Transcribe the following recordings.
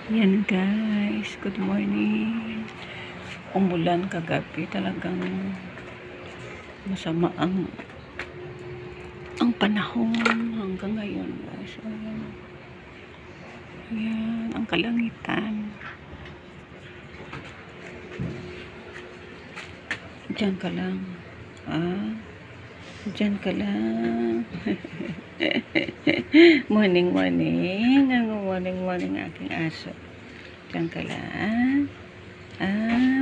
Yan guys, good morning. Umulan kagabi, talagang masama ang panahon hanggang ngayon guys. Ayan, ang kalangitan. Diyan ka lang. Diyan ka lang. Morning, morning. Morning aking aso. Diyan ka lang.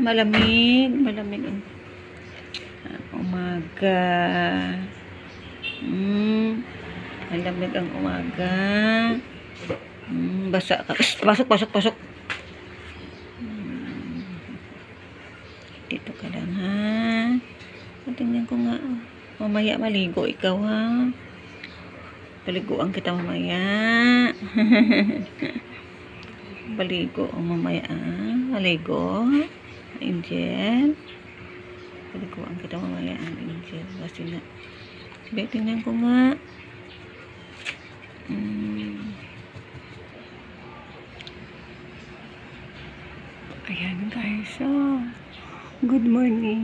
Malamig ang umaga. Malamig ang umaga. Basa ka. Pasok. Dito ka lang ha. Tingnan ko nga. Mamaya maligo ikaw ha. Paliguan kita mamaya. Baligo mamaya. Maligo. Angel. Paliguan kita mamaya. Angel. Kasi na. Tingnan ko nga. Ayan guys. Good morning.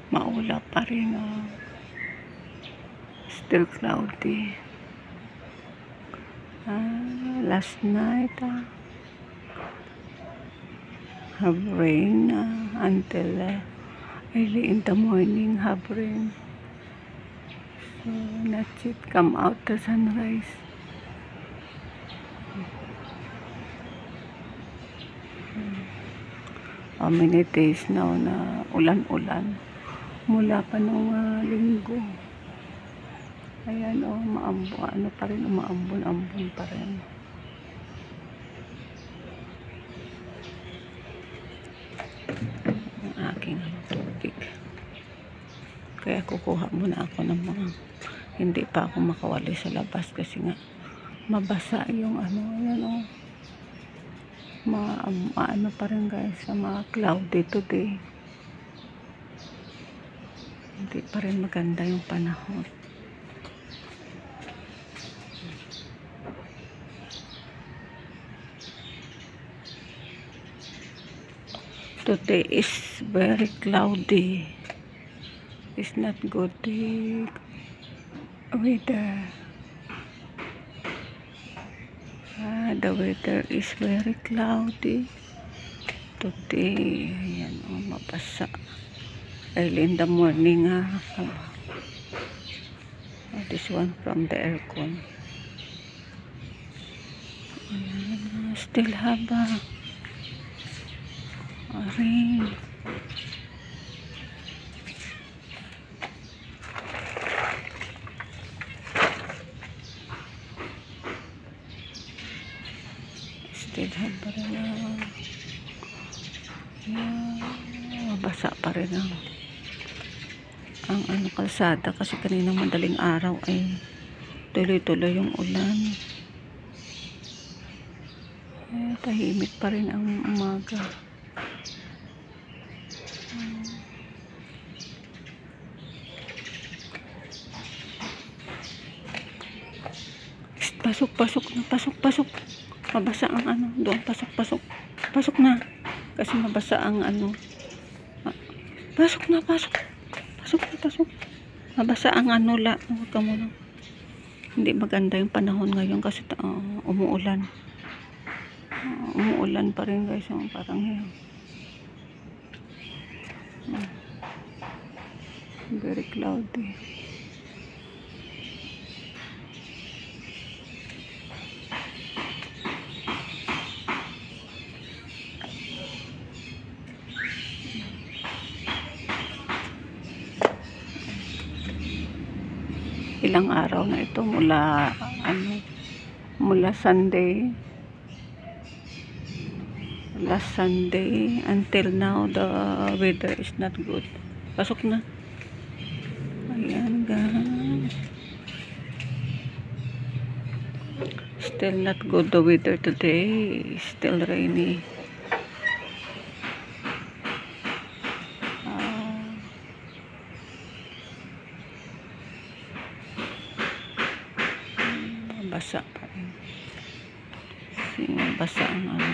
Maulap pa rin still cloudy. Last night have rain until early in the morning have rain. So that's it, come out the sunrise. How many days now na ulan-ulan mula pa nung linggo. Ayan umaambon pa rin. Ang aking tubig. Kaya kukuha muna ako ng mga hindi pa ako makawali sa labas kasi nga mabasa yung ayan maano pa rin guys sa mga cloudy today. Hindi pa rin maganda yung panahon. Today is very cloudy. It's not good weather. The weather is very cloudy today. Ayan mabasa. Early in the morning this one from the aircon. Ayan, still have rain. Still have pa rin mabasa pa rin ang kalsada kasi kanina madaling araw ay tuloy-tuloy yung ulan. Tahimik pa rin ang umaga. Pasok. Mabasa ang doon. Pasok na. Kasi mabasa ang Pasok na. Mabasa ang huwag ka muna. Hindi maganda yung panahon ngayon kasi umuulan. Umuulan pa rin guys. Parang very cloudy. Ilang araw na ito mula Sunday, last Sunday until now the weather is not good. Pasok na. Ayan guys, still not good the weather today, still rainy. Basa pa rin. kasi basa ang ano.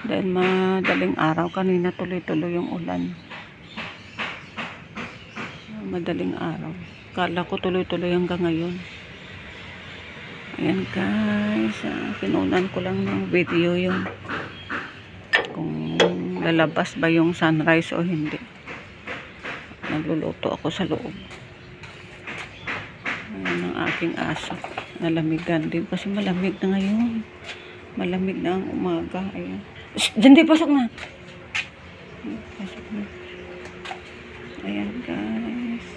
Dahil madaling araw kanina, tuloy-tuloy yung ulan. Madaling araw. Kala ko tuloy-tuloy hanggang ngayon. Ayan guys, pinunan ko lang ng video yung kung lalabas ba yung sunrise o hindi. Nagluluto ako sa loob. Ayan ang aking aso. Nalamigan din kasi malamig na ngayon. Malamig na ang umaga. Ayan. Diyan, pasok na. Pasok na. Ayan guys.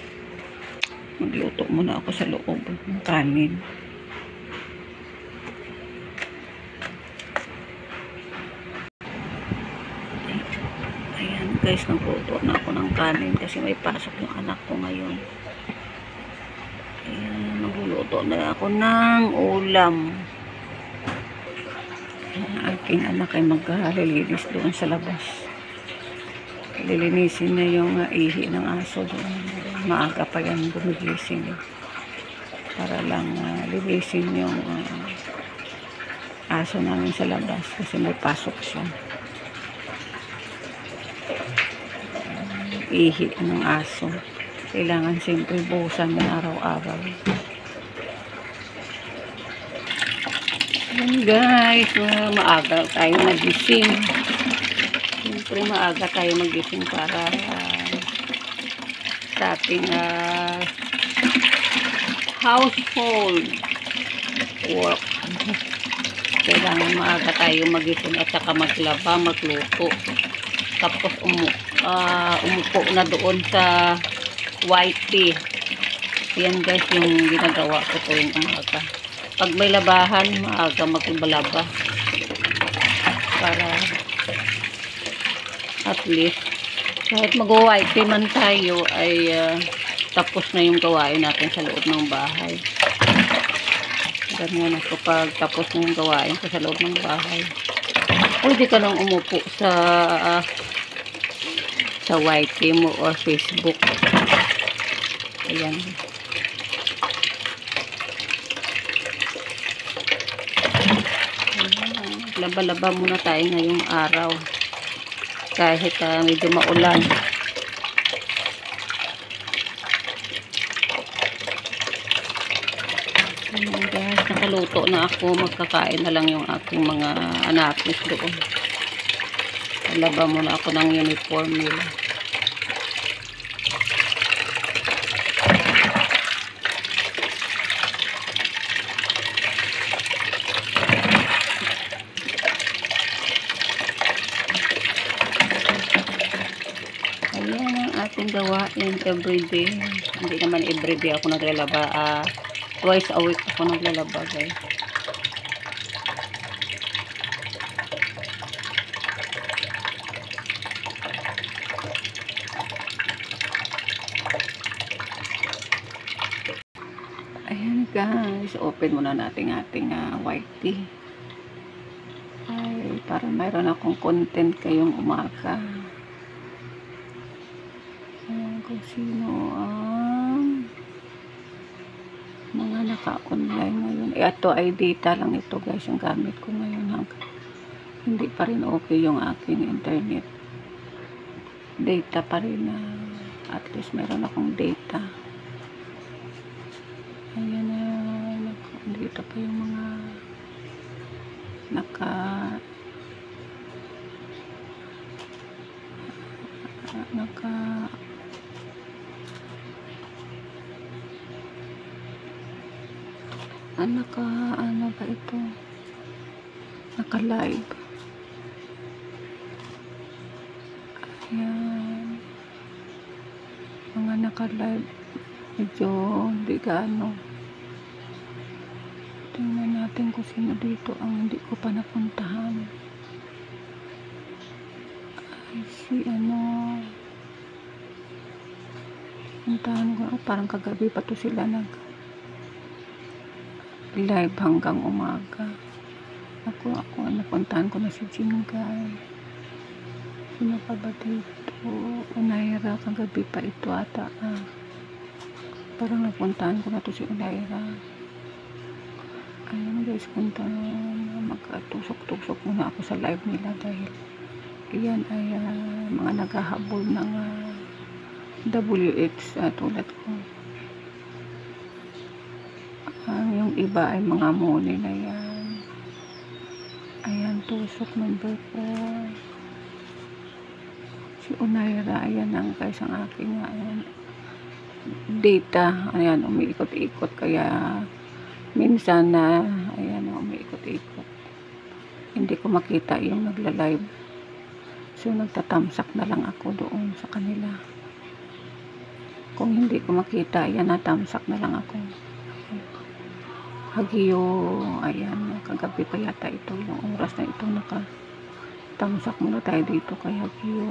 Magluto muna ako sa loob ng kanin. Ayan guys, nagluto na ako ng kanin kasi may pasok yung anak ko ngayon. Ayan, nagluluto na ako ng ulam. Ang aking anak ay maglilinis doon sa labas. Lilinisin niya yung ihi ng aso doon. Maaga pa yan gumigising. Para lang linisin yung aso namin sa labas kasi may pasok siya. Ihi ng aso. Kailangan siyempre buhusan na araw-araw. Ayan guys, maaga tayo magising. Siyempre maaga tayo magising para sa ating household work. Kailangan maaga tayo magising at saka maglaba, magluto. Tapos umupo na doon sa white tea. Yan guys yung ginagawa ko tuwing umaga. Pag may labahan, maaga magbalaba. Para at least kahit mag-white tea man tayo ay tapos na yung gawain natin sa loob ng bahay. Ganyan ako pag tapos na yung gawain ko sa loob ng bahay. Pwede ka nang umupo sa white tea mo or Facebook. Ayan. Laba-laba muna tayo ngayong araw. Kahit medyo maulan. Ayan guys, nakaluto na ako. Magkakain na lang yung aking mga anakis doon. Laba muna ako ng uniform nila. Ayan ang ating gawain everyday. Hindi naman everyday ako naglalaba. Twice a week ako naglalaba guys. Ayan guys, open muna natin ating white tea. Ay, para mayroon akong content kayong umaga. Ayan kung sino ang mga naka-online ngayon. Ito ay data lang ito guys, yung gamit ko ngayon. Hindi pa rin okay yung aking internet. Data pa rin at least meron akong data. Ayan na, dito pa yung mga ano ba ito? Naka-live. Ayan. Mga naka-live. Medyo hindi gaano. Tingnan natin kung sino dito ang hindi ko pa napuntahan. Ay, si puntahan ko. Parang kagabi pa to sila live hanggang umaga. Ako napuntahan ko na si Jingay. Sino pa ba dito? Unaira, kagabi pa ito ata. Parang napuntahan ko na to si Unaira. Ayun guys, punta magkatusok-tusok muna ako sa live nila dahil iyan ay mga naghahabol ng WH tulad ko. Yung iba ay mga muni na yan. Ayan, tusok number 4. Si Unaira, ayan ang guys ang aking data. Ayan, umiikot-ikot kaya minsan na ayan, umiikot-ikot. Hindi ko makita yung nagla-live. So, nagtatamsak na lang ako doon sa kanila. Kung hindi ko makita, ayan, natamsak na lang ako. Hagyo, ayan, kagabi pa yata ito, yung oras na ito, nakatamsak muna tayo dito kay Hagyo.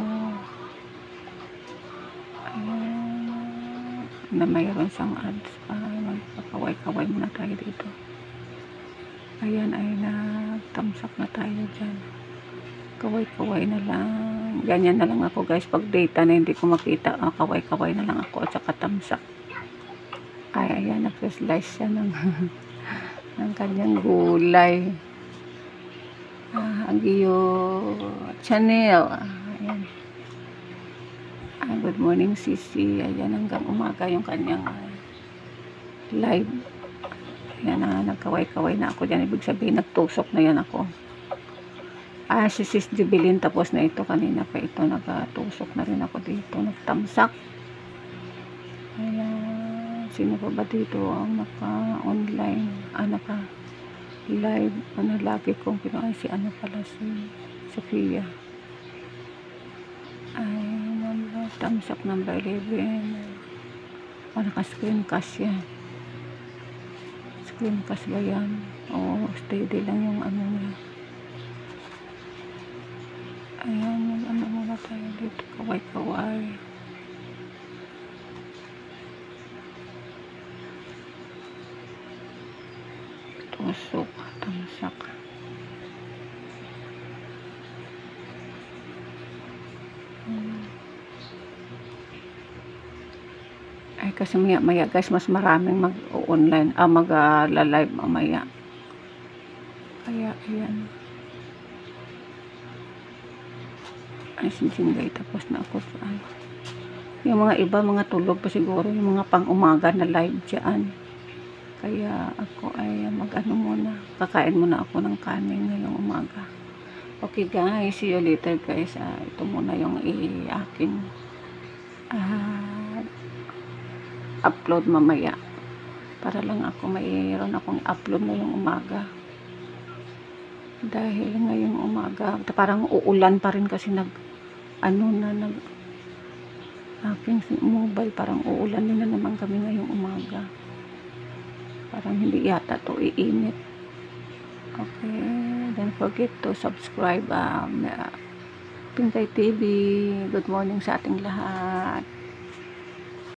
Ayan, na mayroon siyang ads, magpapaway-kaway muna tayo dito. Ayan, ay nagtamsak na tayo dyan. Kaway-kaway na lang. Ganyan na lang ako guys, pag data na hindi ko makita, kaway-kaway na lang ako at saka tamsak. Ay, ayan, nag-slice siya ng ng kanyang gulay. Hagyo Channel. Ayan. Good morning, Sisi. Ayan, hanggang umaga yung kanyang live. Ayan, nagkaway-kaway na ako dyan. Ibig sabihin, nagtusok na yan ako. Si Sis Jubilin, tapos na ito. Kanina pa ito, nagtusok na rin ako dito. Nagtamsak. Ayan. Sino pa ba dito ang naka-online? Naka-live. Lagi kong pinoy si pala si Sophia. Ay, tamsak number 11. Naka-screencast yan. Screencast ba yan? Steady lang yung niya. Ayan, muna tayo dito. Kaway-kaway. Tusok, tamsak. Ay, kasi maya guys, mas maraming mag-online, mag-live mamaya. Kaya, ayan. Ay, sinjingay, tapos na ako dyan. Yung mga iba, mga tulog pa siguro, yung mga pang-umaga na live dyan. Kaya ako ay muna. Kakain muna ako ng kanin ngayong umaga. Okay guys, see you later guys. Ito muna yung aking upload mamaya. Para lang ako mayroon akong upload ngayong umaga. Dahil ngayong umaga, parang uulan pa rin kasi aking mobile, parang uulan din na naman kami ngayong umaga. Parang hindi yata to iinit. Okay, don't forget to subscribe Pinkay TV. Good morning sa ating lahat.